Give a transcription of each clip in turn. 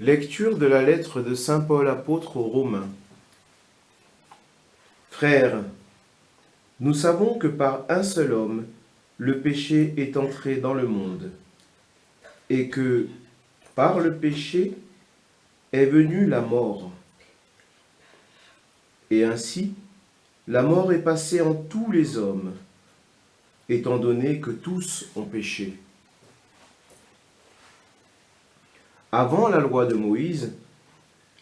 Lecture de la lettre de saint Paul apôtre aux Romains. Frères, nous savons que par un seul homme, le péché est entré dans le monde, et que, par le péché, est venue la mort. Et ainsi, la mort est passée en tous les hommes, étant donné que tous ont péché. Avant la loi de Moïse,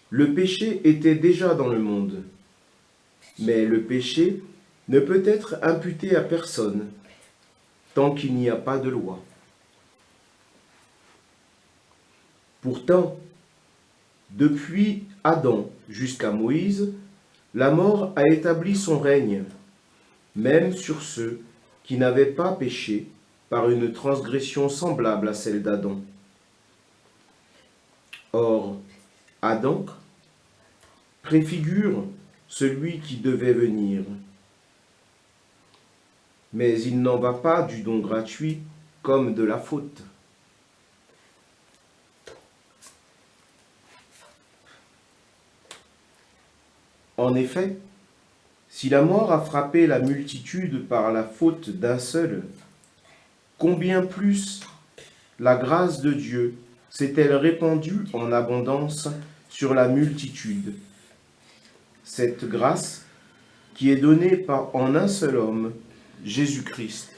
le péché était déjà dans le monde, mais le péché ne peut être imputé à personne tant qu'il n'y a pas de loi. Pourtant, depuis Adam jusqu'à Moïse, la mort a établi son règne, même sur ceux qui n'avaient pas péché par une transgression semblable à celle d'Adam. Or, Adam préfigure celui qui devait venir. Mais il n'en va pas du don gratuit comme de la faute. En effet, si la mort a frappé la multitude par la faute d'un seul, combien plus la grâce de Dieu s'est-elle répandue en abondance sur la multitude. Cette grâce qui est donnée en un seul homme, Jésus-Christ.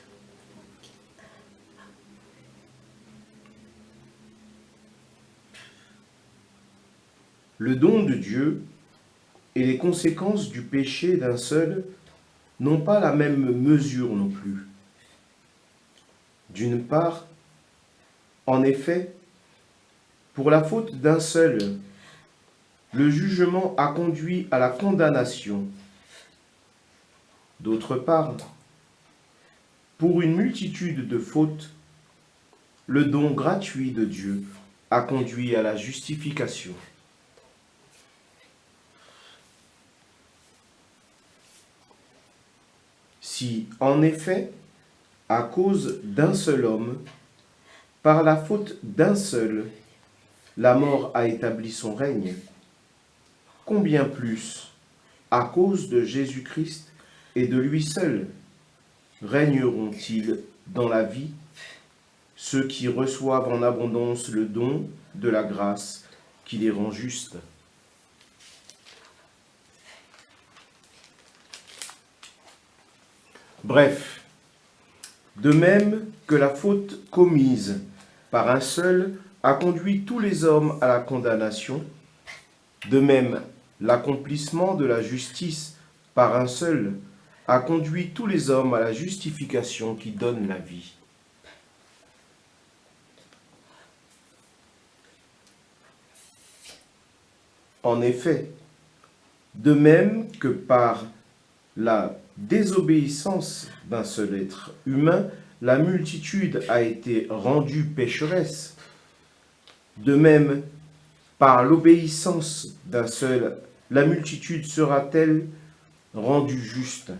Le don de Dieu et les conséquences du péché d'un seul n'ont pas la même mesure non plus. D'une part, en effet, pour la faute d'un seul, le jugement a conduit à la condamnation. D'autre part, pour une multitude de fautes, le don gratuit de Dieu a conduit à la justification. Si, en effet, à cause d'un seul homme, par la faute d'un seul, la mort a établi son règne, combien plus, à cause de Jésus-Christ et de lui seul, régneront-ils dans la vie ceux qui reçoivent en abondance le don de la grâce qui les rend justes. Bref, de même que la faute commise par un seul a conduit tous les hommes à la condamnation, de même l'accomplissement de la justice par un seul a conduit tous les hommes à la justification qui donne la vie. En effet, de même que par la désobéissance d'un seul être humain, la multitude a été rendue pécheresse, de même, par l'obéissance d'un seul, la multitude sera-t-elle rendue juste.